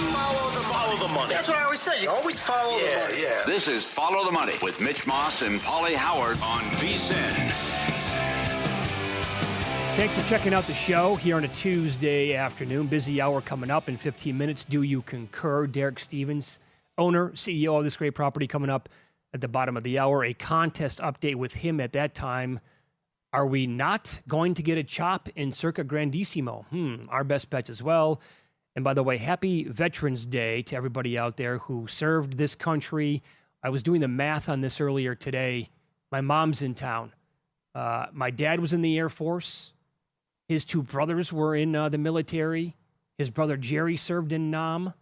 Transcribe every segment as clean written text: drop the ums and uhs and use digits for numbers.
Follow the money. That's what I always say. You always follow the money. Yeah. This is Follow the Money with Mitch Moss and Pauly Howard on VSiN. Thanks for checking out the show here on a Tuesday afternoon. Busy hour coming up in 15 minutes. Do You Concur? Derek Stevens, owner, CEO of this great property, coming up at the bottom of the hour. A contest update with him at that time. Are we not going to get a chop in Circa Grandissimo? Our best bets as well. And by the way, happy Veterans Day to everybody out there who served this country. I was doing the math on this earlier today. My mom's in town. My dad was in the Air Force. His two brothers were in the military. His brother Jerry served in Nam.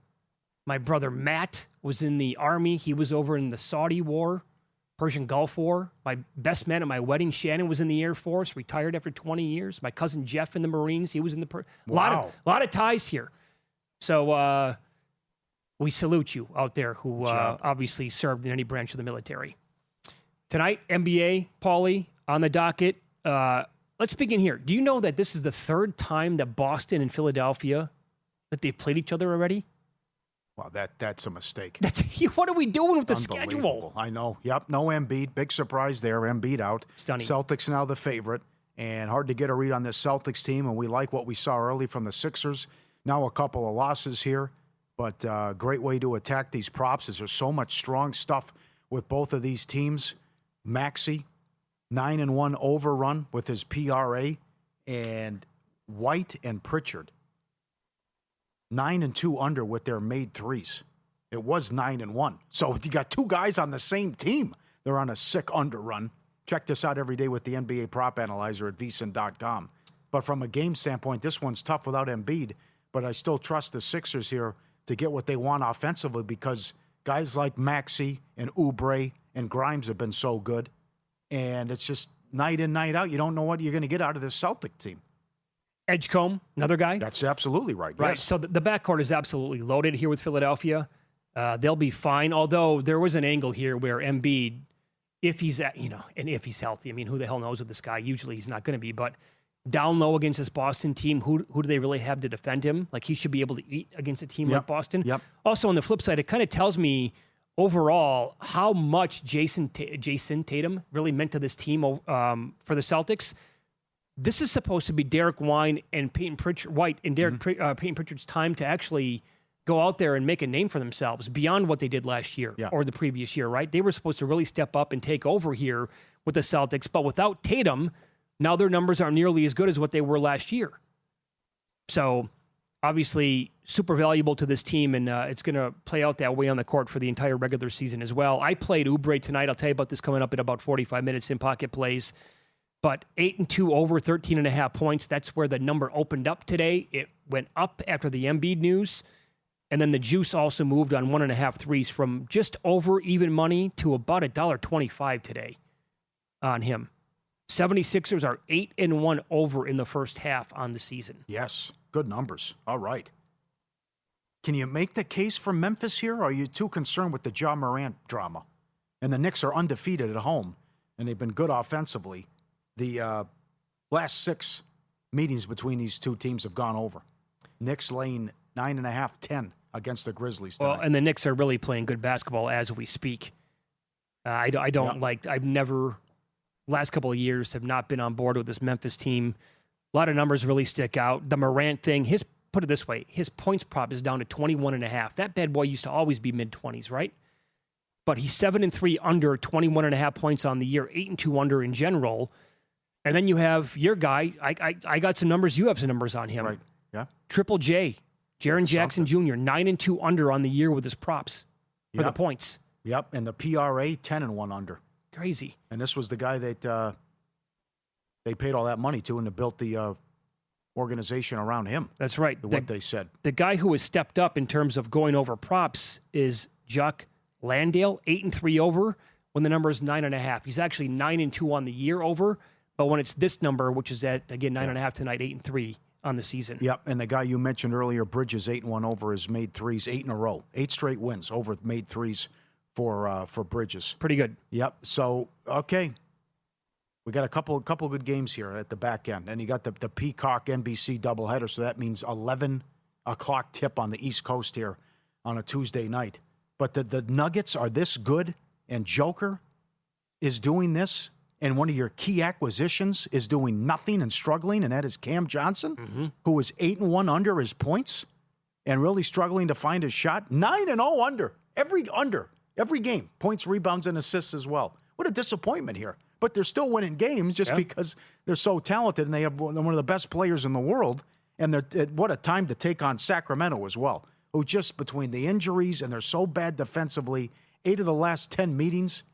My brother Matt was in the Army. He was over in the Saudi War, Persian Gulf War. My best man at my wedding, Shannon, was in the Air Force, retired after 20 years. My cousin Jeff in the Marines. He was in the... Wow. lot of ties here. So we salute you out there who obviously served in any branch of the military. Tonight, NBA, Pauly, on the docket. Let's begin here. Do you know that this is the third time that Boston and Philadelphia, that they've played each other already? Well, that's a mistake. What are we doing with the schedule? I know. Yep, no Embiid. Big surprise there. Embiid out. Stunning. Celtics now the favorite. And hard to get a read on this Celtics team. And we like what we saw early from the Sixers. Now a couple of losses here, but great way to attack these props is there's so much strong stuff with both of these teams. Maxey, 9-1 overrun with his PRA, and White and Pritchard, 9-2 under with their made threes. It was 9-1. So you got two guys on the same team. They're on a sick under run. Check this out every day with the NBA prop analyzer at vsin.com. But from a game standpoint, this one's tough without Embiid. But I still trust the Sixers here to get what they want offensively because guys like Maxey and Oubre and Grimes have been so good. And it's just night in, night out. You don't know what you're going to get out of this Celtic team. Edgecombe, another guy? That's absolutely right. Right. Yes. So the backcourt is absolutely loaded here with Philadelphia. They'll be fine. Although there was an angle here where Embiid, if he's if he's healthy, I mean, who the hell knows with this guy? Usually he's not going to be, but down low against this Boston team, who do they really have to defend him? Like, he should be able to eat against a team like Boston. Yep. Also, on the flip side, it kind of tells me overall how much Jason Tatum really meant to this team for the Celtics. This is supposed to be Derek White and Peyton Pritchard's time to actually go out there and make a name for themselves beyond what they did last year or the previous year, right? They were supposed to really step up and take over here with the Celtics, but without Tatum, now their numbers aren't nearly as good as what they were last year. So, obviously, super valuable to this team, and it's going to play out that way on the court for the entire regular season as well. I played Oubre tonight. I'll tell you about this coming up in about 45 minutes in pocket plays. But 8-2 over 13.5 points. That's where the number opened up today. It went up after the Embiid news. And then the juice also moved on 1.5 threes from just over even money to about $1.25 today on him. 76ers are 8-1 over in the first half on the season. Yes, good numbers. All right. Can you make the case for Memphis here, or are you too concerned with the Ja Morant drama? And the Knicks are undefeated at home, and they've been good offensively. The last 6 meetings between these two teams have gone over. Knicks laying 9.5, 10 against the Grizzlies tonight. Well, and the Knicks are really playing good basketball as we speak. I've never... last couple of years have not been on board with this Memphis team. A lot of numbers really stick out. The Morant thing, put it this way, his points prop is down to 21.5. That bad boy used to always be mid-20s, right? But he's 7-3 under 21.5 points on the year, 8-2 under in general. And then you have your guy. I got some numbers. You have some numbers on him. Right. Yeah. Triple J, Jaren Jackson Jr., 9-2 under on the year with his props for the points. Yep. And the PRA, 10-1 under. Crazy. And this was the guy that they paid all that money to and built the organization around him. That's right. What they said. The guy who has stepped up in terms of going over props is Jock Landale, 8-3 over when the number is 9.5. He's actually 9-2 on the year over, but when it's this number, which is at, again, 9.5 tonight, 8-3 on the season. Yep, and the guy you mentioned earlier, Bridges, 8-1 over his made threes, 8 in a row. 8 straight wins over made threes for Bridges. Pretty good. Yep, so, okay. We got a couple good games here at the back end. And you got the Peacock NBC doubleheader, so that means 11 o'clock tip on the East Coast here on a Tuesday night. But the Nuggets are this good, and Joker is doing this, and one of your key acquisitions is doing nothing and struggling, and that is Cam Johnson, who is 8-1 under his points and really struggling to find his shot. 9-0 under every game. Points, rebounds, and assists as well. What a disappointment here. But they're still winning games just because they're so talented, and they have one of the best players in the world. And what a time to take on Sacramento as well, who just between the injuries and they're so bad defensively, 8 of the last 10 meetings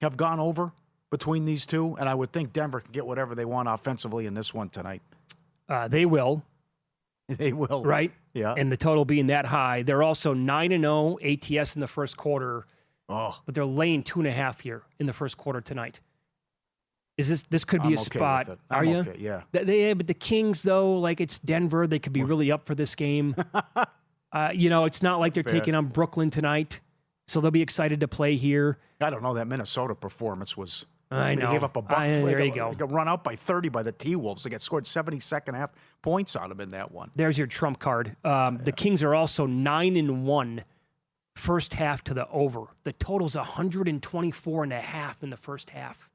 have gone over between these two. And I would think Denver can get whatever they want offensively in this one tonight. They will. They will. Right? Yeah. And the total being that high. They're also 9-0 ATS in the first quarter. Oh. But they're laying 2.5 here in the first quarter tonight. This could be a spot. With it. Are you? Okay, yeah. But the Kings, though, like it's Denver, they could be really up for this game. It's not like they're taking on Brooklyn tonight, so they'll be excited to play here. I don't know. That Minnesota performance was. I know. They gave up a buck. There you go. They got run out by 30 by the T-Wolves. They got scored 72nd half points on them in that one. There's your trump card. The Kings are also 9-1 first half to the over. The total's 124.5 in the first half.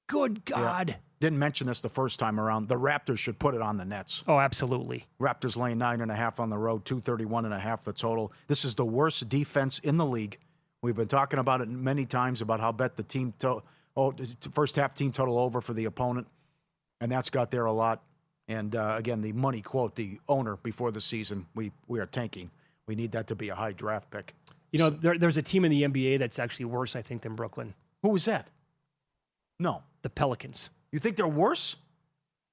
Good God. Yeah. Didn't mention this the first time around. The Raptors should put it on the Nets. Oh, absolutely. Raptors laying 9.5 on the road, 231.5 the total. This is the worst defense in the league. We've been talking about it many times about how bet the team first half team total over for the opponent, and that's got there a lot. And again, the money quote, the owner before the season, we are tanking. We need that to be a high draft pick. There's a team in the NBA that's actually worse, I think, than Brooklyn. Who is that? No. The Pelicans. You think they're worse?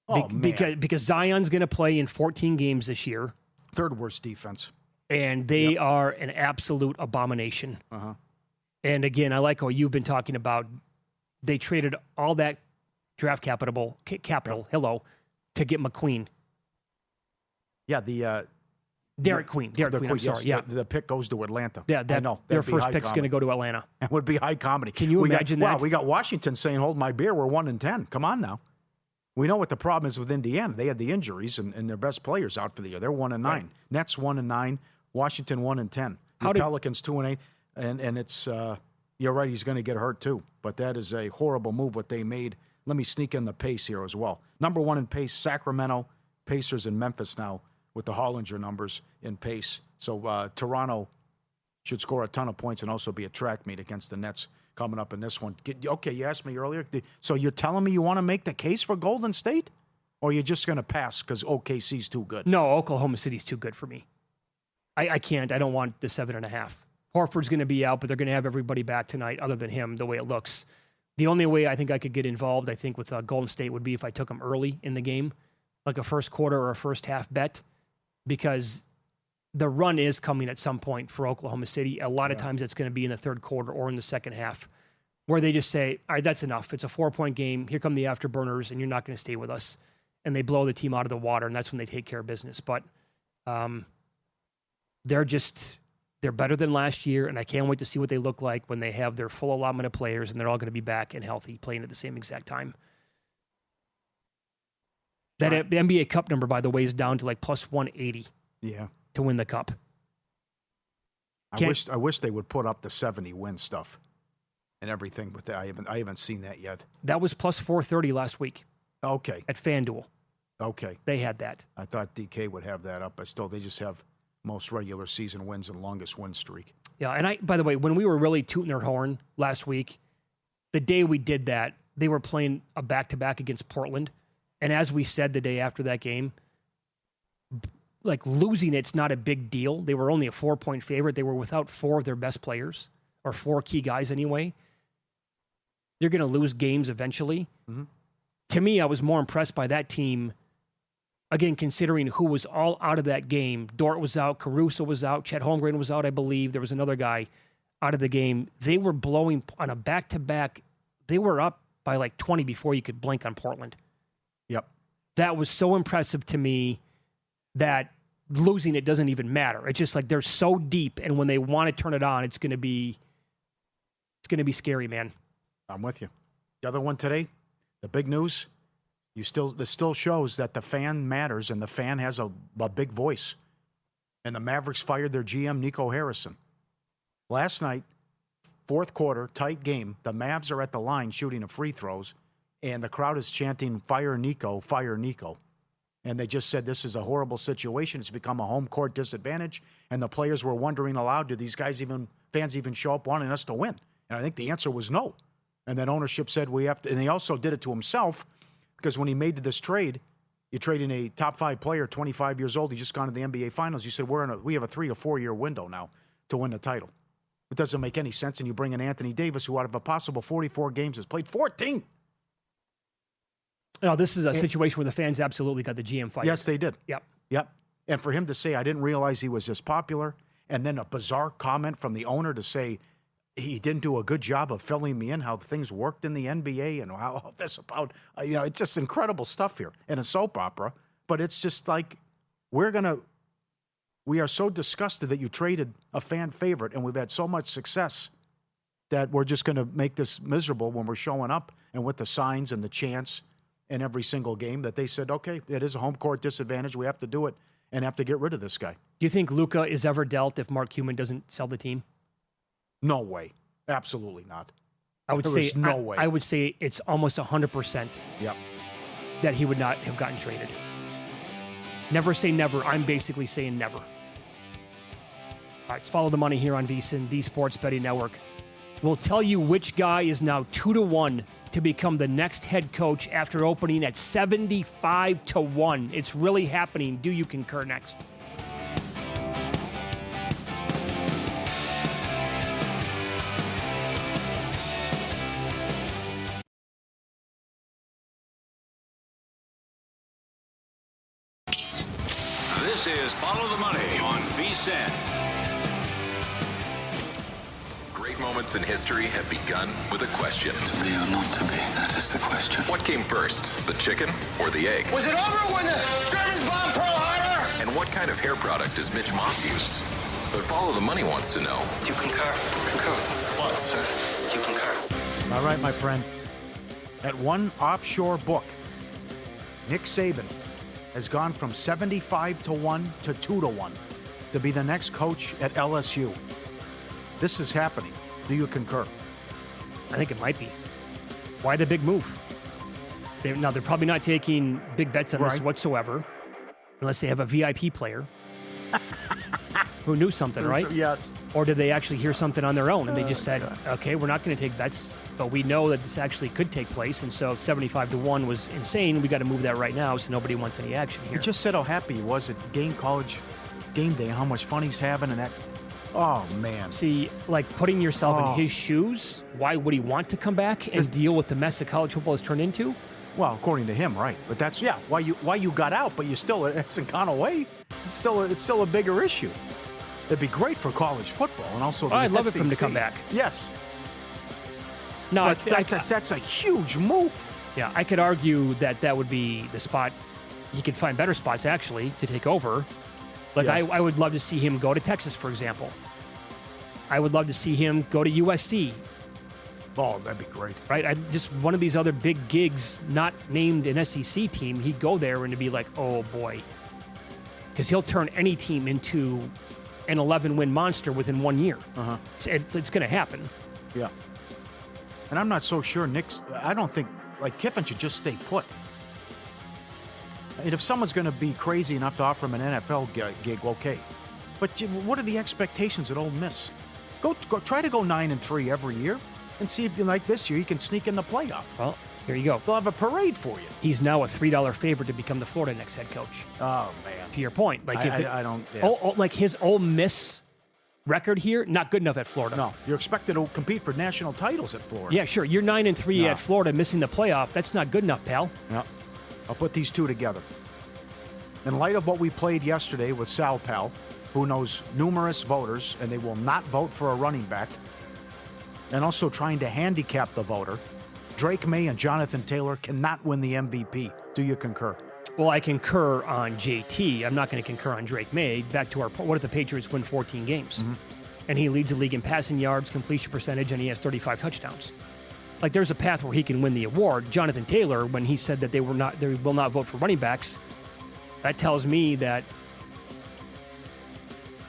Oh, man. Because Zion's going to play in 14 games this year. Third worst defense. And they are an absolute abomination. Uh-huh. And again, I like how you've been talking about they traded all that draft capital, to get McQueen. Yeah, Derek Queen. I'm sorry. Yeah, the pick goes to Atlanta. Yeah, I know. Their first pick's going to go to Atlanta. It would be high comedy. Can you imagine that? Wow, we got Washington saying, "Hold my beer." We're 1-10. Come on now. We know what the problem is with Indiana. They had the injuries and their best players out for the year. They're 1-9. Right. Nets 1-9. Washington 1-10. Pelicans 2-8. And it's you're right. He's going to get hurt too. But that is a horrible move what they made. Let me sneak in the pace here as well. Number 1 in pace, Sacramento, Pacers, and Memphis now with the Hollinger numbers in pace. So Toronto should score a ton of points and also be a track meet against the Nets coming up in this one. Okay, you asked me earlier. So you're telling me you want to make the case for Golden State? Or you're just going to pass because OKC's too good? No, Oklahoma City's too good for me. I can't. I don't want the 7.5. Horford's going to be out, but they're going to have everybody back tonight other than him, the way it looks. The only way I think I could get involved, I think, with Golden State would be if I took them early in the game, like a first quarter or a first half bet, because the run is coming at some point for Oklahoma City. A lot of times it's going to be in the third quarter or in the second half, where they just say, all right, that's enough. It's a 4-point game. Here come the afterburners, and you're not going to stay with us. And they blow the team out of the water, and that's when they take care of business. But they're better than last year, and I can't wait to see what they look like when they have their full allotment of players, and they're all going to be back and healthy, playing at the same exact time. That NBA Cup number, by the way, is down to like plus 180. Yeah. To win the cup. I wish they would put up the 70 win stuff and everything, but I haven't seen that yet. That was plus 430 last week. Okay. At FanDuel. Okay. They had that. I thought DK would have that up, but still, they just have most regular season wins and longest win streak. Yeah, and by the way, when we were really tooting their horn last week, the day we did that, they were playing a back-to-back against Portland. And as we said the day after that game, like losing it's not a big deal. They were only a 4-point favorite. They were without 4 of their best players, or 4 key guys anyway. They're going to lose games eventually. Mm-hmm. To me, I was more impressed by that team, again, considering who was all out of that game. Dort was out, Caruso was out, Chet Holmgren was out, I believe. There was another guy out of the game. They were blowing on a back-to-back. They were up by like 20 before you could blink on Portland. Yep. That was so impressive to me that losing it doesn't even matter. It's just like they're so deep, and when they want to turn it on, it's going to be scary, man. I'm with you. The other one today, the big news, this still shows that the fan matters and the fan has a big voice. And the Mavericks fired their GM, Nico Harrison. Last night, fourth quarter, tight game. The Mavs are at the line shooting free throws, and the crowd is chanting, "Fire Nico, fire Nico." And they just said this is a horrible situation. It's become a home court disadvantage. And the players were wondering aloud, do these fans even show up wanting us to win? And I think the answer was no. And then ownership said we have to, and he also did it to himself because when he made this trade, you're trading a top 5 player, 25 years old. He just gone to the NBA Finals. You said we have a 3 to 4 year window now to win the title. It doesn't make any sense. And you bring in Anthony Davis, who out of a possible 44 games has played 14. No, this is a situation where the fans absolutely got the GM fired. Yes, they did. Yep. And for him to say, I didn't realize he was this popular, and then a bizarre comment from the owner to say he didn't do a good job of filling me in, how things worked in the NBA and how this about, it's just incredible stuff here in a soap opera. But it's just like, we are so disgusted that you traded a fan favorite, and we've had so much success that we're just going to make this miserable when we're showing up and with the signs and the chants in every single game that they said, okay, it is a home court disadvantage. We have to do it and have to get rid of this guy. Do you think Luka is ever dealt if Mark Cuban doesn't sell the team? No way. Absolutely not. I would There is no way. I would say it's almost 100% that he would not have gotten traded. Never say never. I'm basically saying never. All right, let's follow the money here on VSiN, the Sports Betting Network. We'll tell you which guy is now 2-1 to become the next head coach after opening at 75-1. It's really happening. Do you concur? Next. This is Follow the Money on VSiN. Great moments in history have begun with a question. To be or not to be, that is the question. What came first, the chicken or the egg? Was it over when the Germans bombed Pearl Harbor? And what kind of hair product does Mitch Moss use? But Follow the Money wants to know. Do you concur? Concur with what, sir? Do you concur? All right, my friend. At one offshore book, Nick Saban has gone from 75-1 to 2-1 to be the next coach at LSU. This is happening. Do you concur? I think it might be. Why the big move? They're probably not taking big bets on this whatsoever, unless they have a VIP player who knew something, right? Yes. Or did they actually hear something on their own and they just said, okay, we're not going to take bets, but we know that this actually could take place. And so 75-1 was insane. We got to move that right now so nobody wants any action here. He just said how happy he was at college game day, how much fun he's having, and that. Oh, man. See, like putting yourself in his shoes, why would he want to come back and deal with the mess that college football has turned into? Well, according to him, right. But that's, why you got out, but you still, it hasn't gone away. It's still a bigger issue. It'd be great for college football and also the I'd love it SEC. for him to come back. Yes. No, But that's a huge move. Yeah, I could argue that would be the spot. He could find better spots, actually, to take over. Like, I would love to see him go to Texas, for example. I would love to see him go to USC. Oh, that'd be great. Right? Just one of these other big gigs, not named an SEC team, he'd go there and to be like, oh, boy. Because he'll turn any team into an 11-win monster within 1 year. It's going to happen. Yeah. And I'm not so sure I don't think, Kiffin should just stay put. And if someone's going to be crazy enough to offer him an NFL gig, okay. But what are the expectations at Ole Miss? Go try to go 9-3 every year and see if you like this year you can sneak in the playoff. Well, here you go. They'll have a parade for you. He's now a $3 favorite to become the Florida next head coach. Oh, man. To your point. I don't... Yeah. Like his Ole Miss record here, not good enough at Florida. No, you're expected to compete for national titles at Florida. Yeah, sure. You're 9-3 at Florida, missing the playoff. That's not good enough, pal. Yeah. I'll put these two together. In light of what we played yesterday with Sal Pal, who knows numerous voters, and they will not vote for a running back, and also trying to handicap the voter, Drake May and Jonathan Taylor cannot win the MVP. Do you concur? Well, I concur on JT. I'm not going to concur on Drake May. Back to what if the Patriots win 14 games? And he leads the league in passing yards, completion percentage, and he has 35 touchdowns. Like, there's a path where he can win the award. Jonathan Taylor, when he said that they will not vote for running backs, that tells me that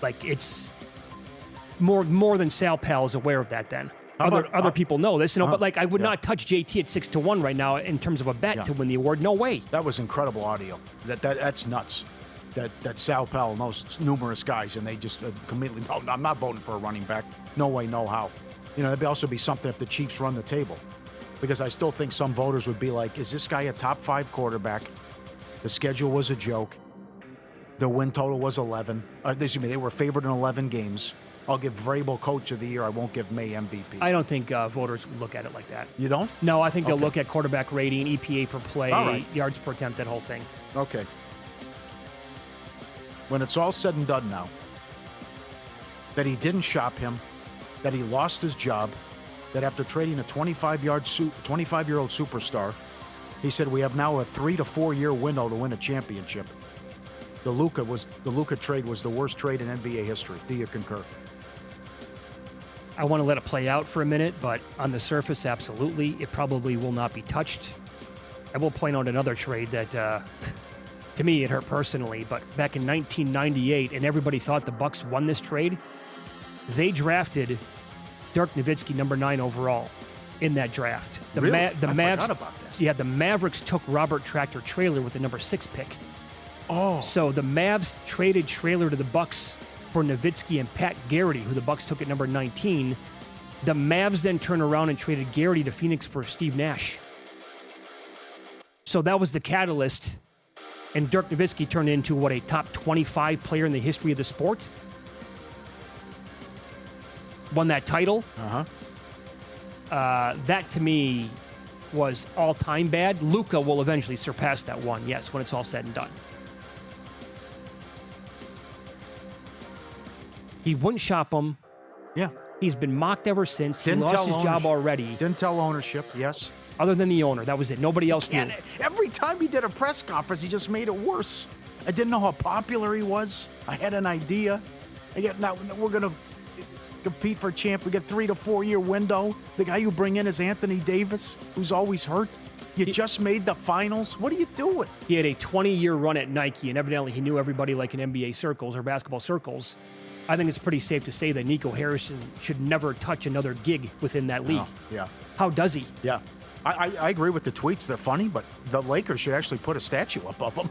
Like, it's more than Sal Pal is aware of that then. Other people know this, but like I would not touch JT at 6-1 right now in terms of a bet to win the award. No way. That was incredible audio. That's nuts. That Sal Pal knows numerous guys, and they just completely. Oh, I'm not voting for a running back. No way, no how. That'd also be something if the Chiefs run the table, because I still think some voters would be like, "Is this guy a top 5 quarterback?" The schedule was a joke. The win total was 11. They were favored in 11 games. I'll give Vrabel Coach of the Year. I won't give May MVP. I don't think voters would look at it like that. You don't? No, I think they'll look at quarterback rating, EPA per play, right. yards per attempt, that whole thing. Okay. When it's all said and done now, that he didn't shop him, that he lost his job, that after trading a 25-year-old superstar, he said we have now a 3 to 4 year window to win a championship. The Luka trade was the worst trade in NBA history. Do you concur? I want to let it play out for a minute, but on the surface, absolutely. It probably will not be touched. I will point out another trade that, to me, it hurt personally, but back in 1998, and everybody thought the Bucks won this trade, they drafted Dirk Nowitzki, number 9 overall, in that draft. Really? I Mavs, forgot about that. Yeah, the Mavericks took Robert Tractor Traylor with the number 6 pick. Oh. So the Mavs traded Traylor to the Bucks for Nowitzki and Pat Garrity, who the Bucks took at number 19. The Mavs then turned around and traded Garrity to Phoenix for Steve Nash. So that was the catalyst, and Dirk Nowitzki turned into, a top 25 player in the history of the sport? Won that title. That, to me, was all-time bad. Luka will eventually surpass that one, yes, when it's all said and done. He wouldn't shop him. Yeah. He's been mocked ever since. He lost his job already. Didn't tell ownership, yes. Other than the owner. That was it. Nobody else knew. And every time he did a press conference, he just made it worse. I didn't know how popular he was. I had an idea. Now we're going to compete for champ. We get 3 to 4 year window. The guy you bring in is Anthony Davis, who's always hurt. You just made the finals. What are you doing? He had a 20-year run at Nike, and evidently he knew everybody like in NBA circles or basketball circles. I think it's pretty safe to say that Nico Harrison should never touch another gig within that league. Oh, yeah. How does he? Yeah. I agree with the tweets. They're funny, but the Lakers should actually put a statue up of him.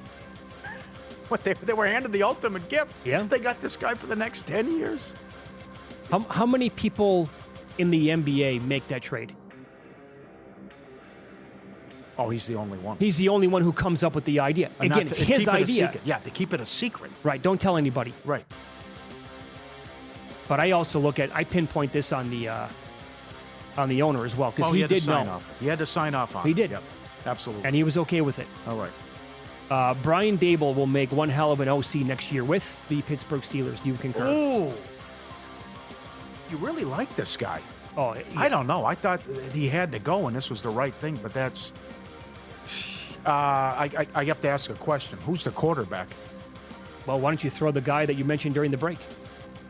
They were handed the ultimate gift. Yeah. They got this guy for the next 10 years. How many people in the NBA make that trade? Oh, he's the only one. He's the only one who comes up with the idea. Again, his idea. Yeah, they keep it a secret. Right, don't tell anybody. Right. But I also I pinpoint this on the owner as well, because he did know. Off. He had to sign off on it. He did. Yep, absolutely. And he was okay with it. All right. Brian Dable will make one hell of an OC next year with the Pittsburgh Steelers. Do you concur? Oh, you really like this guy. Oh, yeah. I don't know. I thought he had to go, and this was the right thing, but that's... I have to ask a question. Who's the quarterback? Well, why don't you throw the guy that you mentioned during the break?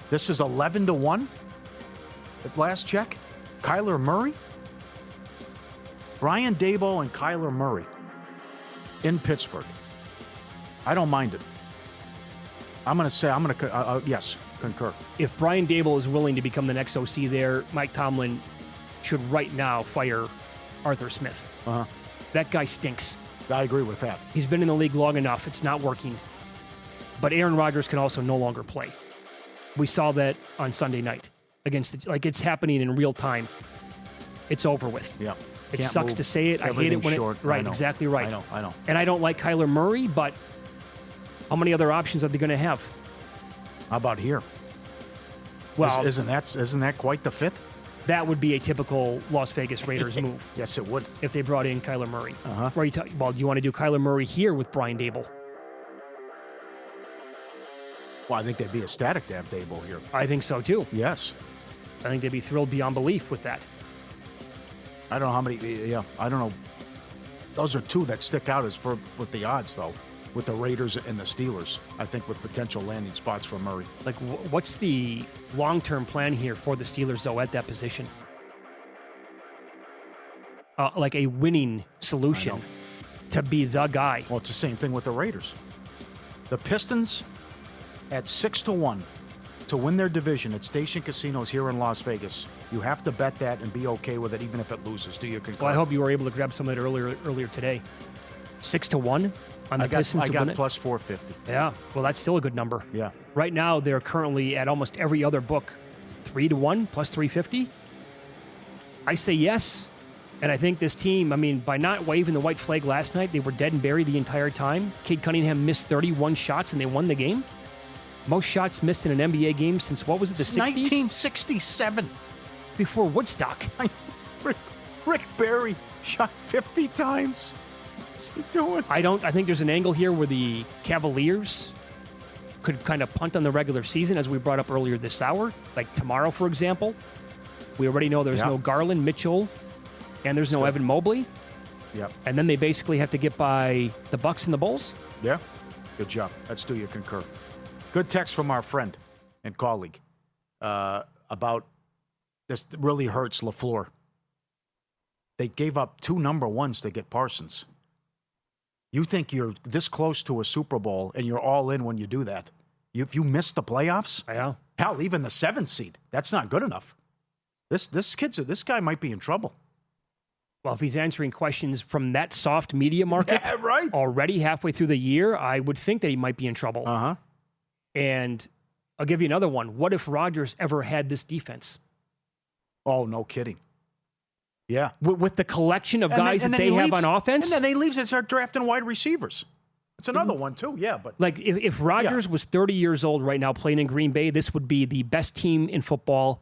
This is 11 to 1 at last check. Kyler Murray? Brian Daboll and Kyler Murray in Pittsburgh. I don't mind it. Yes, concur. If Brian Dable is willing to become the next OC there, Mike Tomlin should right now fire Arthur Smith. Uh-huh. That guy stinks. I agree with that. He's been in the league long enough. It's not working. But Aaron Rodgers can also no longer play. We saw that on Sunday night against it's happening in real time. It's over with. Yeah. It sucks to say it. I hate it when short. Right, exactly right. I know. And I don't like Kyler Murray, but how many other options are they going to have? How about here? Well, isn't that quite the fit? That would be a typical Las Vegas Raiders move. Yes, it would. If they brought in Kyler Murray. Uh-huh. Well, do you want to do Kyler Murray here with Brian Dable? Well, I think they'd be ecstatic to have Dable here. I think so, too. Yes. I think they'd be thrilled beyond belief with that. I don't know how many. Yeah, I don't know. Those are two that stick out with the odds, though, with the Raiders and the Steelers. I think with potential landing spots for Murray. Like, what's the long-term plan here for the Steelers, though, at that position? Like a winning solution to be the guy. Well, it's the same thing with the Raiders. The Pistons at 6 to 1 to win their division at Station Casinos here in Las Vegas. You have to bet that and be okay with it, even if it loses. Do you concur? Well, I hope you were able to grab some of it earlier today. 6-1 on the Pistons to win it. plus 450. Yeah, well, that's still a good number. Yeah. Right now, they're currently at almost every other book, 3-1 plus 350. I say yes. And I think this team, by not waving the white flag last night, they were dead and buried the entire time. Cade Cunningham missed 31 shots and they won the game. Most shots missed in an NBA game since, what was it, the 60s? 1967. Before Woodstock. Rick Barry shot 50 times. What's he doing? I think there's an angle here where the Cavaliers could kind of punt on the regular season, as we brought up earlier this hour. Like tomorrow, for example. We already know there's no Garland, Mitchell, and there's no Evan Mobley. Yep. And then they basically have to get by the Bucks and the Bulls. Yeah. Good job. Let's do You Concur. Good text from our friend and colleague about this. Really hurts LaFleur. They gave up 2 number ones to get Parsons. You think you're this close to a Super Bowl and you're all in when you do that. If you miss the playoffs, hell, even the 7th seed, that's not good enough. This guy might be in trouble. Well, if he's answering questions from that soft media market right. already halfway through the year, I would think that he might be in trouble. Uh-huh. And I'll give you another one. What if Rodgers ever had this defense? Oh, no kidding. Yeah. With the collection of guys that they have on offense? And then they leave and start drafting wide receivers. It's another one, too. Yeah, but like if Rodgers was 30 years old right now playing in Green Bay, this would be the best team in football.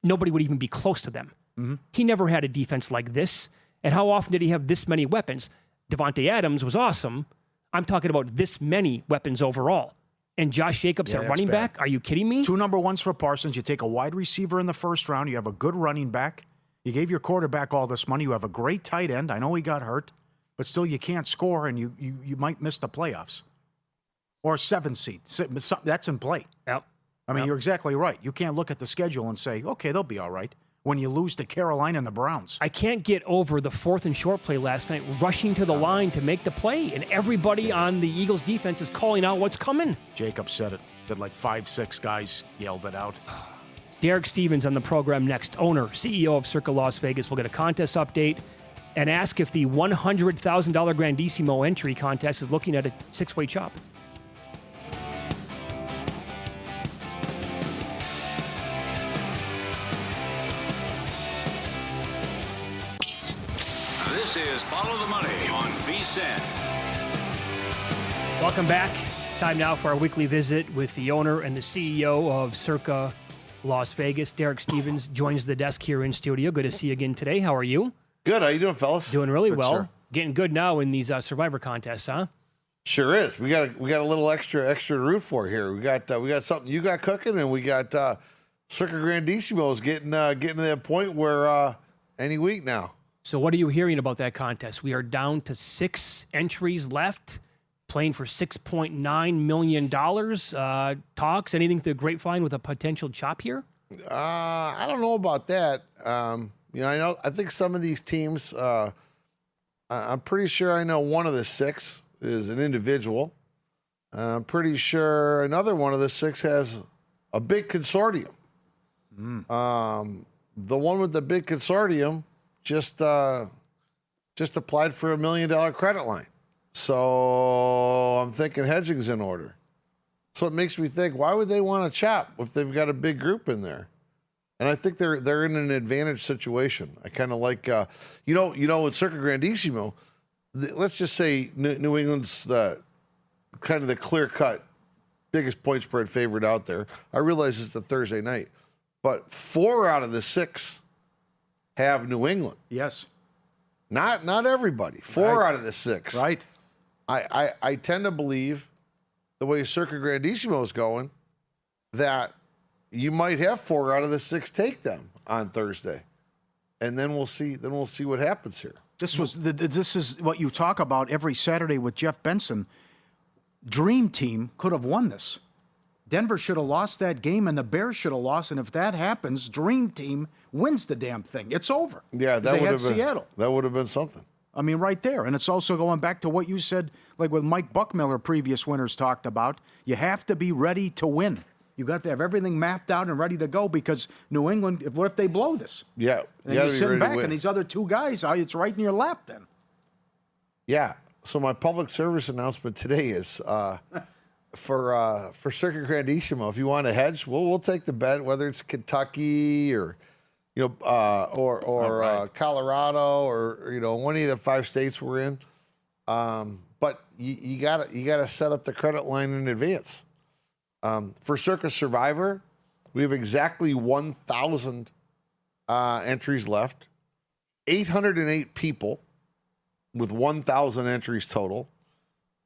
Nobody would even be close to them. Mm-hmm. He never had a defense like this. And how often did he have this many weapons? Devontae Adams was awesome. I'm talking about this many weapons overall. And Josh Jacobs at running back? Are you kidding me? 2 number ones for Parsons. You take a wide receiver in the first round. You have a good running back. You gave your quarterback all this money. You have a great tight end. I know he got hurt, but still you can't score, and you might miss the playoffs. Or a 7th seed. That's in play. Yep. You're exactly right. You can't look at the schedule and say, okay, they'll be all right, when you lose to Carolina and the Browns. I can't get over the 4th and short play last night, rushing to the line to make the play, and everybody on the Eagles defense is calling out what's coming. Jacob said it. Said like 5-6 guys yelled it out. Derek Stevens on the program next. Owner, CEO of Circa Las Vegas. We'll get a contest update and ask if the $100,000 Grandissimo entry contest is looking at a 6-way chop. This is Follow the Money on VSiN. Welcome back. Time now for our weekly visit with the owner and the CEO of Circa Las Vegas. Derek Stevens joins the desk here in studio. Good to see you again today. How are you? Good. How you doing, fellas? Doing really Good, well. sir. Getting good now in these Survivor contests, huh? Sure is. We got a little extra to root for here. We got something you got cooking, and we got Circa Grandissimo's getting to that point where any week now. So what are you hearing about that contest? We are down to 6 entries left, playing for $6.9 million. Talks, anything through the grapevine with a potential chop here? I don't know about that. I think some of these teams, I'm pretty sure I know one of the 6 is an individual. I'm pretty sure another one of the 6 has a big consortium. The one with the big consortium just applied for $1 million credit line. So I'm thinking hedging's in order. So it makes me think, why would they want to chop if they've got a big group in there? And I think they're in an advantage situation. I kind of like, with Circa Grandissimo, let's just say New England's the clear-cut biggest point spread favorite out there. I realize it's a Thursday night, but 4 out of the 6 have New England. Yes. Not everybody. 4 out of the 6. Right. I tend to believe the way Circa Grandissimo is going that you might have 4 out of the 6 take them on Thursday, and then we'll see. Then we'll see what happens here. This is what you talk about every Saturday with Jeff Benson. Dream Team could have won this. Denver should have lost that game, and the Bears should have lost. And if that happens, Dream Team wins the damn thing. It's over. Yeah, that would have been Seattle. That would have been something. Right there. And it's also going back to what you said, like with Mike Buckmiller, previous winners talked about. You have to be ready to win. You got to have everything mapped out and ready to go because New England. What if they blow this? Yeah, And you're sitting back, and these other two guys, it's right in your lap. Then. Yeah. So my public service announcement today is for Circa Grandissimo. If you want to hedge, we'll take the bet, whether it's Kentucky or Colorado or one of the 5 states we're in. But you gotta set up the credit line in advance. For Circa Survivor, we have exactly 1,000 entries left. 808 people with 1,000 entries total.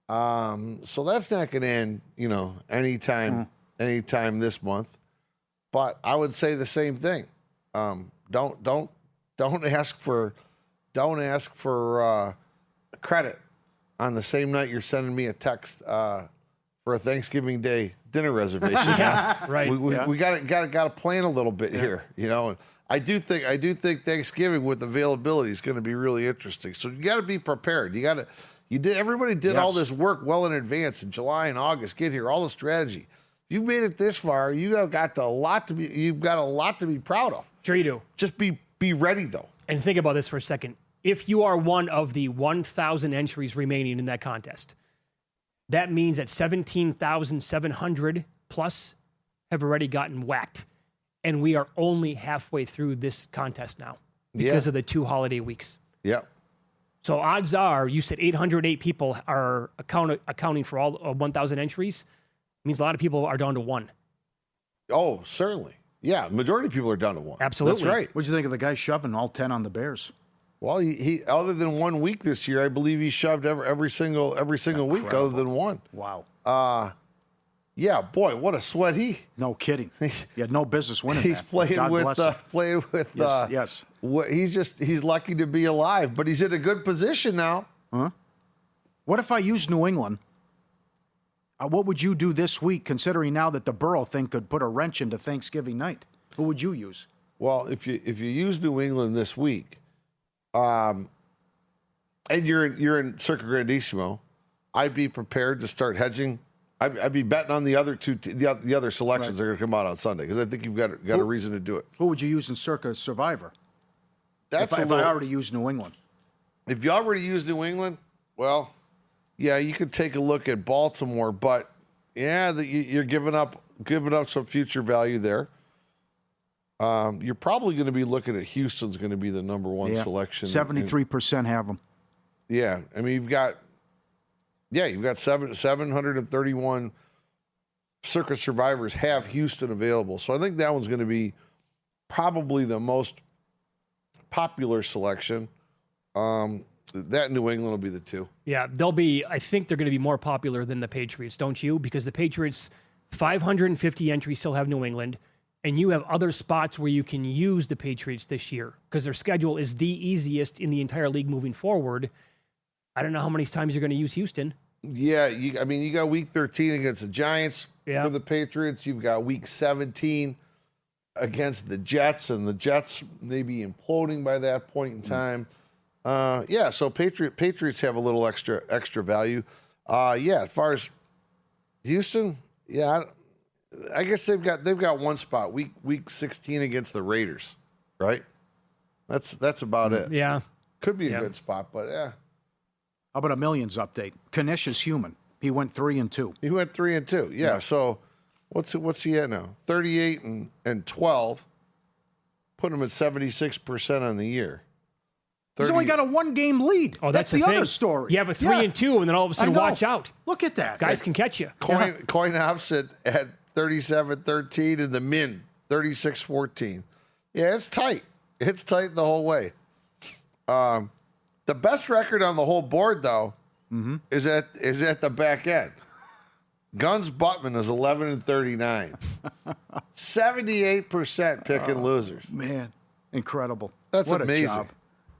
So that's not going to end, anytime this month. But I would say the same thing. Don't ask for credit on the same night you're sending me a text for a Thanksgiving Day dinner reservation. Right. We got to plan a little bit here, And I do think Thanksgiving with availability is going to be really interesting. So you got to be prepared. Everybody did all this work well in advance in July and August. Get here, all the strategy. If you've made it this far, you've got a lot to be proud of. Sure you do. Just be ready though. And think about this for a second. If you are one of the 1,000 entries remaining in that contest, that means that 17,700 plus have already gotten whacked. And we are only halfway through this contest now because of the 2 holiday weeks. Yeah. So odds are, you said 808 people are accounting for all 1,000 entries. It means a lot of people are down to 1. Oh, certainly. Yeah, majority of people are down to 1. Absolutely. That's right. What'd you think of the guy shoving all 10 on the Bears? Well, he other than 1 week this year, I believe he shoved every single week other than 1. Wow. Yeah, boy, what a sweat he. No kidding. He had no business winning. He's that. playing God with bless him. Yes. He's lucky to be alive, but he's in a good position now. Huh? What if I use New England? What would you do this week, considering now that the Burrow thing could put a wrench into Thanksgiving night? Who would you use? Well, if you use New England this week, and you're in Circa Grandissimo, I'd be prepared to start hedging. I'd be betting on the other the other selections that are going to come out on Sunday because I think you've got a reason to do it. Who would you use in Circa Survivor? If I already used New England. If you already used New England, well, yeah, you could take a look at Baltimore, but yeah, you're giving up some future value there. You're probably going to be looking at Houston's going to be the number 1 selection. 73% have them. Yeah, I mean you've got 731 Circa survivors have Houston available, so I think that one's going to be probably the most popular selection. That New England will be the 2. Yeah, I think they're going to be more popular than the Patriots, don't you? Because the Patriots, 550 entries still have New England, and you have other spots where you can use the Patriots this year because their schedule is the easiest in the entire league moving forward. I don't know how many times you're going to use Houston. Yeah, you got week 13 against the Giants for the Patriots. You've got week 17 against the Jets, and the Jets may be imploding by that point in time. So Patriots have a little extra value. As far as Houston, I guess they've got 1 spot, week 16 against the Raiders, right? That's about it. Yeah, could be a good spot, but yeah. How about a millions update? Kanish is human. He went 3-2. He went 3-2. Yeah. So what's he at now? 38 and 12. Put him at 76% on the year. He's only got a 1-game lead. Oh, that's the thing. other story. You have a 3-2, and then all of a sudden, watch out. Look at that. Guys can catch you. Coin opposite at 37-13 and the min 36-14. Yeah, it's tight. It's tight the whole way. The best record on the whole board, though, is at the back end. Guns Buttman is 11-39. 78% picking losers. Man, incredible. That's what amazing. A job.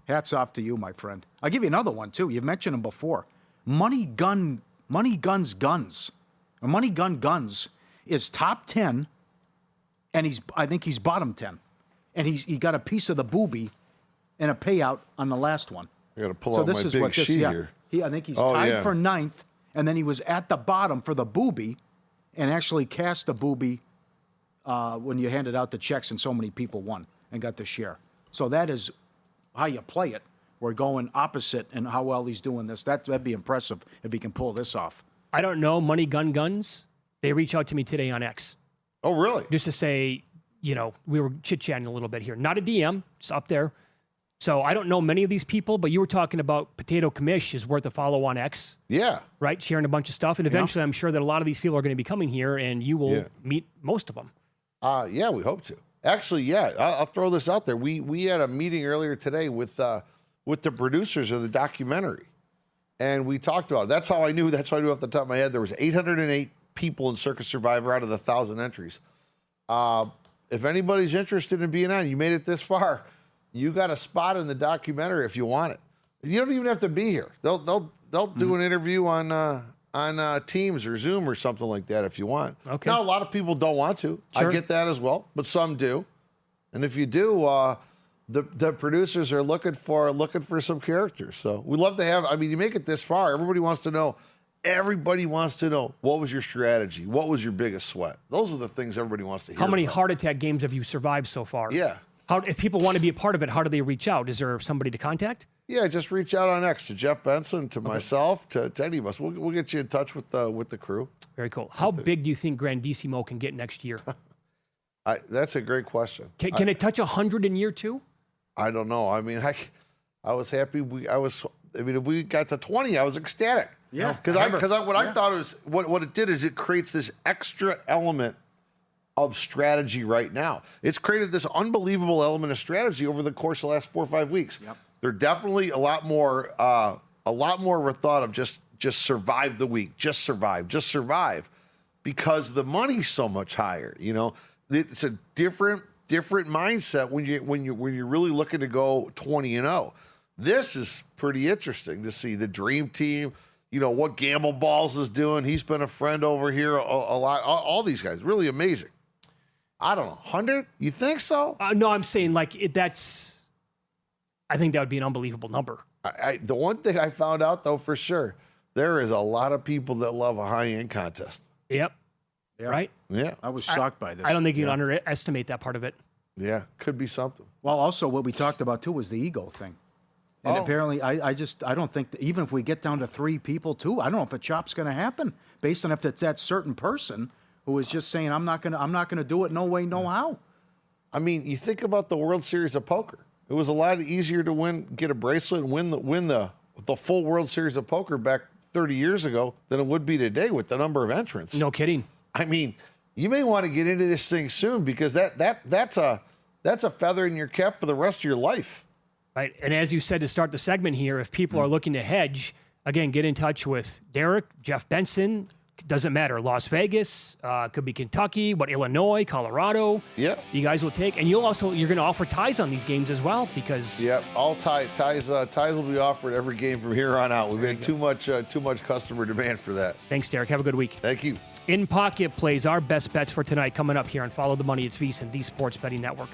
Hats off to you, my friend. I'll give you another one, too. You've mentioned him before. Money Gun Guns is top 10, and I think he's bottom 10. And he got a piece of the booby and a payout on the last one. I got to pull out my big sheet here. I think he's tied for 9th, and then he was at the bottom for the booby and actually cashed the booby when you handed out the checks and so many people won and got to share. So that is how you play it. We're going opposite in how well he's doing this. That'd be impressive if he can pull this off. I don't know. Money Gun Guns, they reached out to me today on X. Oh, really? Just to say, we were chit-chatting a little bit here. Not a DM, it's up there. So I don't know many of these people, but you were talking about Potato Commish is worth a follow on X. Yeah. Right? Sharing a bunch of stuff. And eventually I'm sure that a lot of these people are going to be coming here and you will meet most of them. Yeah, we hope to. Actually, yeah, I'll throw this out there. We had a meeting earlier today with the producers of the documentary. And we talked about it. That's how I knew off the top of my head. There was 808 people in Circa Survivor out of the 1,000 entries. If anybody's interested in being on, you made it this far, you got a spot in the documentary if you want it. You don't even have to be here. They'll do an interview on Teams or Zoom or something like that if you want. Okay. Now, a lot of people don't want to. Sure. I get that as well, but some do. And if you do, the producers are looking for some characters. So we love to have. I mean, you make it this far. Everybody wants to know. Everybody wants to know, what was your strategy? What was your biggest sweat? Those are the things everybody wants to hear. How many about. heart attack games have you survived so far? Yeah. If people want to be a part of it, how do they reach out? Is there somebody to contact? Yeah, just reach out on X to Jeff Benson, to myself, to any of us. We'll get you in touch with the crew. Very cool. How big do you think Grandissimo can get next year? That's a great question. Can it touch 100 in year two? I don't know. I mean, I was happy. If we got to 20, I was ecstatic. Yeah. Because I thought it was what it did is it creates this extra element of strategy right now. It's created this unbelievable element of strategy over the course of the last 4 or 5 weeks. Yep. They're definitely a lot more of a thought of just survive the week, just survive, because the money's so much higher. It's a different mindset when you're really looking to go 20-0. This is pretty interesting to see the dream team. What Gamble Balls is doing. He's been a friend over here a lot. All these guys, really amazing. I don't know, 100? You think so? No, I'm saying that's. I think that would be an unbelievable number. The one thing I found out though for sure, there is a lot of people that love a high-end contest. Yep. Yeah. Right? Yeah. I was shocked by this. I don't think you can underestimate that part of it. Yeah, could be something. Well, also what we talked about too was the ego thing. And apparently, I don't think that even if we get down to 3 people too, I don't know if a chop's going to happen based on if it's that certain person who is just saying I'm not gonna do it, no way, no how. I mean, you think about the World Series of Poker. It was a lot easier to get a bracelet and win the full World Series of Poker back 30 years ago than it would be today with the number of entrants. No kidding. I mean, you may want to get into this thing soon because that's a feather in your cap for the rest of your life. Right. And as you said to start the segment here, if people are looking to hedge, again, get in touch with Derek, Jeff Benson. Doesn't matter. Las Vegas, could be Kentucky, Illinois, Colorado. Yep. You guys will take. And you're going to offer ties on these games as well because. Yep. All ties will be offered every game from here on out. We've had too much customer demand for that. Thanks, Derek. Have a good week. Thank you. In Pocket plays our best bets for tonight coming up here on Follow the Money. It's VSiN, the Sports Betting Network.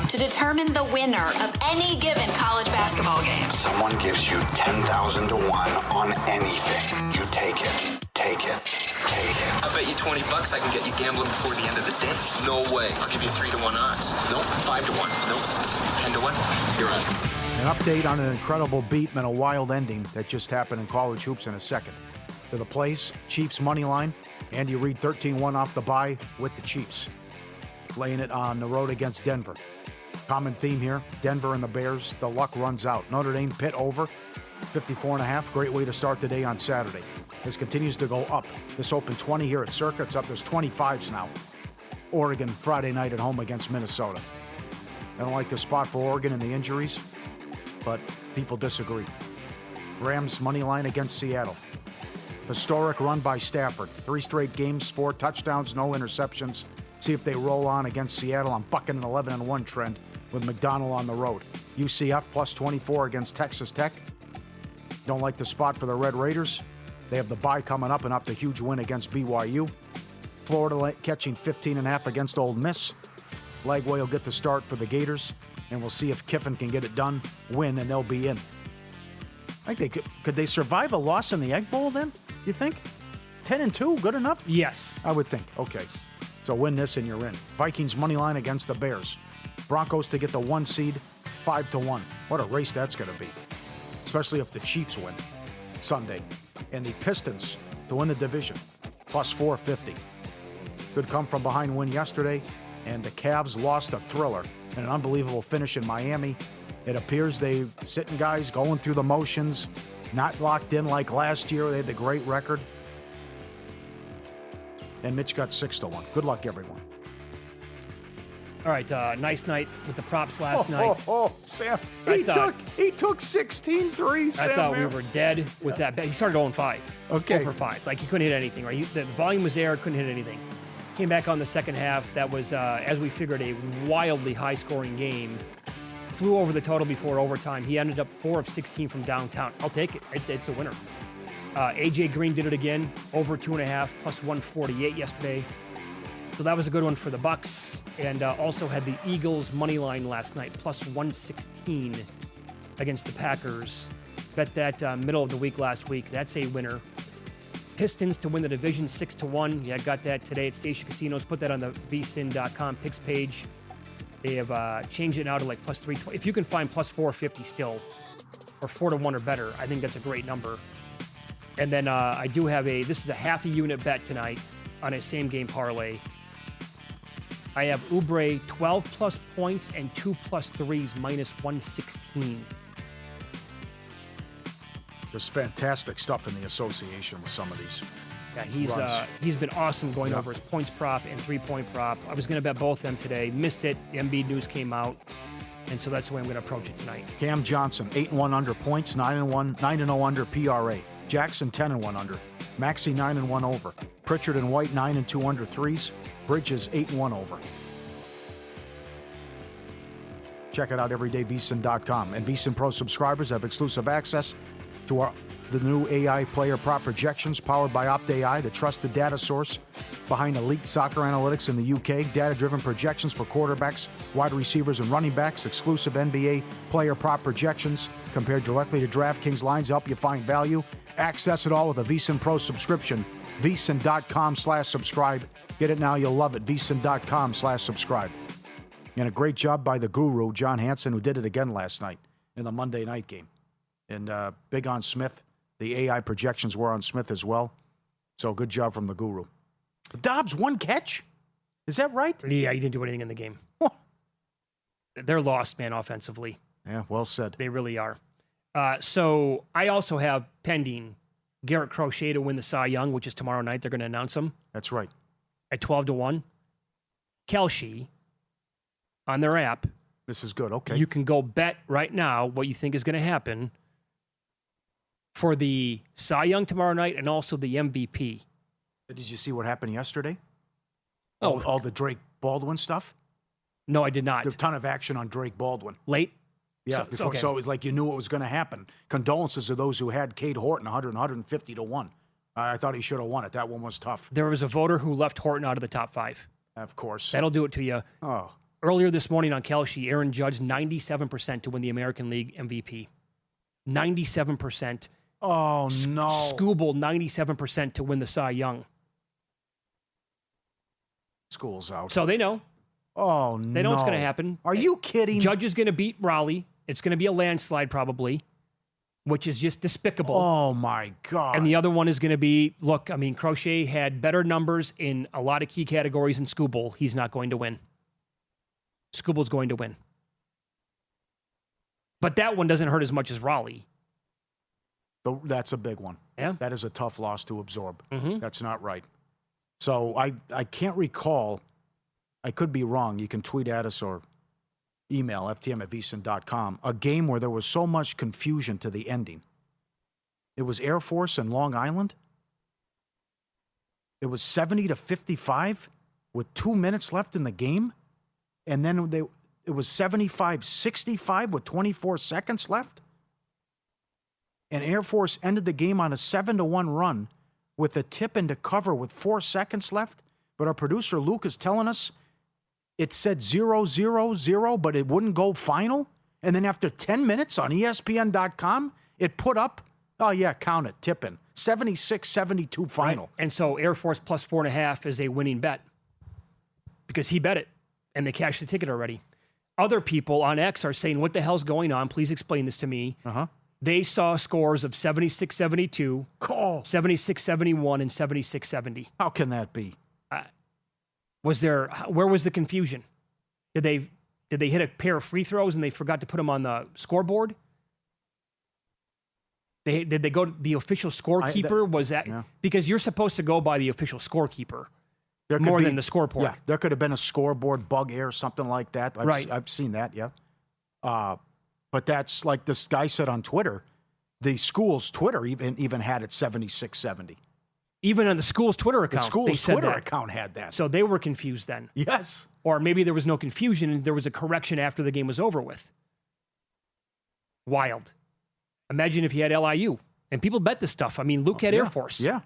To determine the winner of any given college basketball game. Someone gives you 10,000 to 1 on anything. You take it. Take it. Take it. I bet you $20 I can get you gambling before the end of the day. No way. I'll give you 3-1 odds. Nope. 5-1. Nope. 10-1. You're on. An update on an incredible beat and a wild ending that just happened in college hoops in a second. To the place, Chiefs money line. Andy Reid 13-1 off the bye with the Chiefs. Laying it on the road against Denver. Common theme here, Denver and the Bears, the luck runs out. Notre Dame, Pitt over, 54.5. Great way to start the day on Saturday. This continues to go up. This opened 20 here at Circa. It's up. There's 25s now. Oregon, Friday night at home against Minnesota. I don't like the spot for Oregon and the injuries, but people disagree. Rams, money line against Seattle. Historic run by Stafford. 3 straight games, 4 touchdowns, no interceptions. See if they roll on against Seattle. I'm bucking an 11-1 trend with McDonald on the road. UCF plus 24 against Texas Tech. Don't like the spot for the Red Raiders. They have the bye coming up and up to huge win against BYU. Florida catching 15.5 against Ole Miss. Lagway will get the start for the Gators, and we'll see if Kiffin can get it done, win, and they'll be in. I think they could they survive a loss in the Egg Bowl then, you think? 10-2, good enough? Yes. I would think. Okay. So win this and you're in. Vikings money line against the Bears. Broncos to get the 1 seed, 5-1. What a race that's going to be. Especially if the Chiefs win Sunday. And the Pistons to win the division, plus 450. Good come from behind win yesterday. And the Cavs lost a thriller and an unbelievable finish in Miami. It appears they sitting guys going through the motions, not locked in like last year. They had the great record. And Mitch got 6-1. Good luck, everyone. All right, nice night with the props last night. Sam, he took 16 threes. I thought we were dead with that bet. He started 0-5. Okay. 0-5. Like, he couldn't hit anything, right? The volume was there, couldn't hit anything. Came back on the second half. That was, as we figured, a wildly high-scoring game. Flew over the total before overtime. He ended up 4 of 16 from downtown. I'll take it. It's a winner. A.J. Green did it again, over 2.5, plus 148 yesterday. So that was a good one for the Bucks. And also had the Eagles money line last night, plus 116 against the Packers. Bet that middle of the week last week. That's a winner. Pistons to win the division, 6-1. Yeah, I got that today at Station Casinos. Put that on the vsin.com picks page. They have changed it now to like plus 320. If you can find plus 450 still, or 4-1 or better, I think that's a great number. And then I do have this is a half a unit bet tonight on a same game parlay. I have Oubre 12 plus points and 2 plus threes minus 116. There's fantastic stuff in the association with some of these. Yeah, he's been awesome going over his points prop and 3-point prop. I was going to bet both of them today. Missed it. The Embiid news came out. And so that's the way I'm going to approach it tonight. Cam Johnson, 8-1 under points, 9-0 under PRA. Jackson, 10-1 under. Maxey, 9-1 over. Pritchard and White, 9-2 under threes. Bridges, 8-1 over. Check it out, everydayvsin.com. And VSiN Pro subscribers have exclusive access to the new AI player prop projections powered by OptAI, the trusted data source behind elite soccer analytics in the UK. Data-driven projections for quarterbacks, wide receivers, and running backs. Exclusive NBA player prop projections compared directly to DraftKings lines to help you find value. Access it all with a VSiN Pro subscription. VSiN.com/subscribe. Get it now. You'll love it. VSiN.com/subscribe. And a great job by the guru, John Hansen, who did it again last night in the Monday night game. And big on Smith. The AI projections were on Smith as well. So good job from the guru. Dobbs, 1 catch? Is that right? Yeah, he didn't do anything in the game. They're lost, man, offensively. Yeah, well said. They really are. So I also have pending Garrett Crochet to win the Cy Young, which is tomorrow night. They're going to announce him. That's right. At 12-1. Kelce on their app. This is good. Okay. You can go bet right now what you think is going to happen for the Cy Young tomorrow night and also the MVP. Did you see what happened yesterday? Oh, all the Drake Baldwin stuff? No, I did not. There's a ton of action on Drake Baldwin. Late? Yeah, so it was like you knew it was going to happen. Condolences to those who had Cade Horton 150-1. I thought he should have won it. That one was tough. There was a voter who left Horton out of the top 5. Of course. That'll do it to you. Oh. Earlier this morning on Kelce, Aaron Judge 97% to win the American League MVP. 97%. Oh, no. Skubal 97% to win the Cy Young. School's out. So they know. Oh, no. They know what's going to happen. Are you kidding? Judge is going to beat Raleigh. It's going to be a landslide probably, which is just despicable. Oh, my God. And the other one is going to be, look, I mean, Crochet had better numbers in a lot of key categories in Skubal. He's not going to win. Skubal's going to win. But that one doesn't hurt as much as Raleigh. That's a big one. Yeah. That is a tough loss to absorb. Mm-hmm. That's not right. So I can't recall. I could be wrong. You can tweet at us or email ftm@vsin.com. A game where there was so much confusion to the ending. It was Air Force and Long Island. It was 70-55 with 2 minutes left in the game. And then it was 75-65 with 24 seconds left. And Air Force ended the game on a 7-1 run with a tip into cover with 4 seconds left. But our producer, Luke, is telling us it said 0-0-0, but it wouldn't go final. And then after 10 minutes on ESPN.com, it put up, oh, yeah, count it, tipping, 76-72 final. Right. And so Air Force plus 4.5 is a winning bet because he bet it, and they cashed the ticket already. Other people on X are saying, what the hell's going on? Please explain this to me. They saw scores of 76-72, 76-71, and 76-70. How can that be? Where was the confusion? Did they hit a pair of free throws and they forgot to put them on the scoreboard? Did they go to the official scorekeeper? Because you're supposed to go by the official scorekeeper more than the scoreboard. Yeah, there could have been a scoreboard bug or something like that. I've seen that, yeah. But that's like this guy said on Twitter, the school's Twitter even had it 76-70. Even on the school's Twitter account. The school's Twitter account had that. So they were confused then. Yes. Or maybe there was no confusion and there was a correction after the game was over with. Wild. Imagine if you had LIU. And people bet this stuff. I mean, Luke had Air Force. Yeah.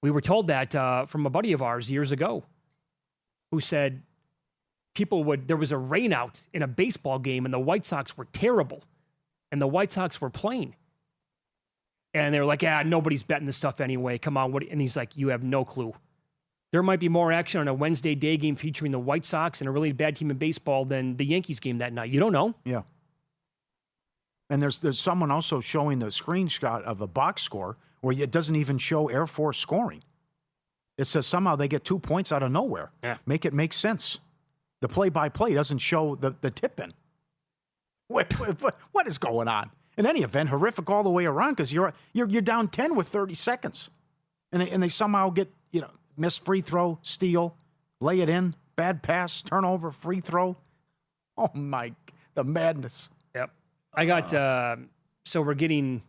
We were told that from a buddy of ours years ago who said there was a rain out in a baseball game and the White Sox were terrible. And the White Sox were playing. And they were like, nobody's betting this stuff anyway. Come on. And he's like, you have no clue. There might be more action on a Wednesday day game featuring the White Sox and a really bad team in baseball than the Yankees game that night. You don't know. Yeah. And there's someone also showing the screenshot of a box score where it doesn't even show Air Force scoring. It says somehow they get 2 points out of nowhere. Yeah. Make it make sense. The play-by-play doesn't show the tip-in. What is going on? In any event, horrific all the way around because you're down 10 with 30 seconds. And they somehow get, missed free throw, steal, lay it in, bad pass, turnover, free throw. Oh, the madness. Yep. I got, so we're getting,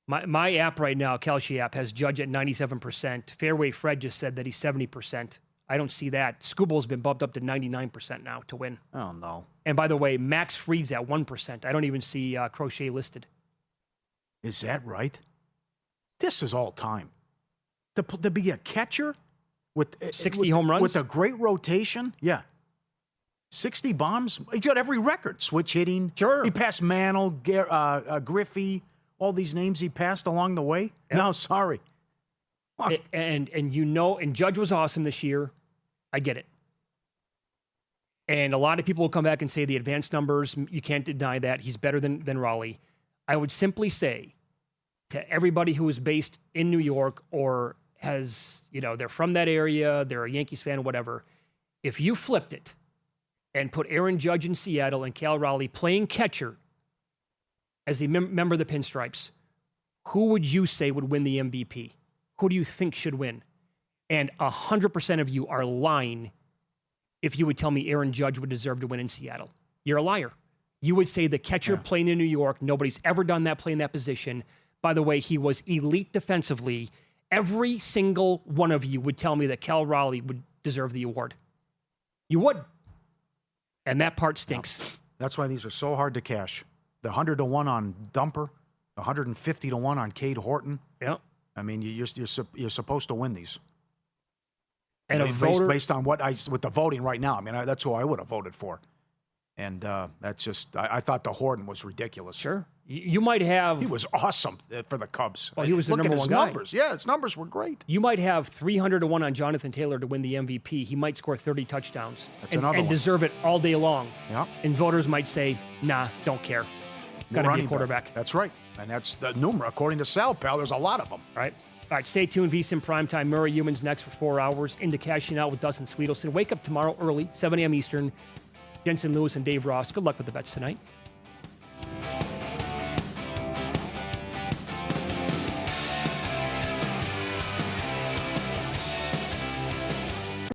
my app right now, Kalshi app, has Judge at 97%. Fairway Fred just said that he's 70%. I don't see that. Scooble's been bumped up to 99% now to win. Oh, no. And by the way, Max Fried's at 1%. I don't even see Crochet listed. Is that right? This is all time. To be a catcher with 60 home runs? With a great rotation, yeah. 60 bombs. He's got every record. Switch hitting. Sure. He passed Mantle, Griffey, all these names he passed along the way. Yep. No, sorry. And and Judge was awesome this year. I get it. And a lot of people will come back and say the advanced numbers, you can't deny that. He's better than Raleigh. I would simply say to everybody who is based in New York or has, they're from that area, they're a Yankees fan, whatever. If you flipped it and put Aaron Judge in Seattle and Cal Raleigh playing catcher as a member of the Pinstripes, who would you say would win the MVP? Who do you think should win? And 100% of you are lying if you would tell me Aaron Judge would deserve to win in Seattle. You're a liar. You would say the catcher playing in New York, nobody's ever done that play in that position. By the way, he was elite defensively. Every single one of you would tell me that Cal Raleigh would deserve the award. You would. And that part stinks. That's why these are so hard to cash. The 100-1 on Dumper, 150-1 on Cade Horton. Yeah. I mean, you're supposed to win these. And based on with the voting right now. I mean, that's who I would have voted for. And that's just, I thought the Horton was ridiculous. Sure. You might have. He was awesome for the Cubs. Well, he was the number one guy. Numbers. Yeah, his numbers were great. You might have 300-1 on Jonathan Taylor to win the MVP. He might score 30 touchdowns. And deserve it all day long. Yeah. And voters might say, nah, don't care. Got to be a quarterback. That's right. And that's the number. According to Sal, pal, there's a lot of them. Right. All right, stay tuned. VSiN Primetime. Murray Humans next for 4 hours. Into Cashing Out with Dustin Sweetelson. Wake up tomorrow early, 7 a.m. Eastern. Jensen Lewis and Dave Ross. Good luck with the bets tonight.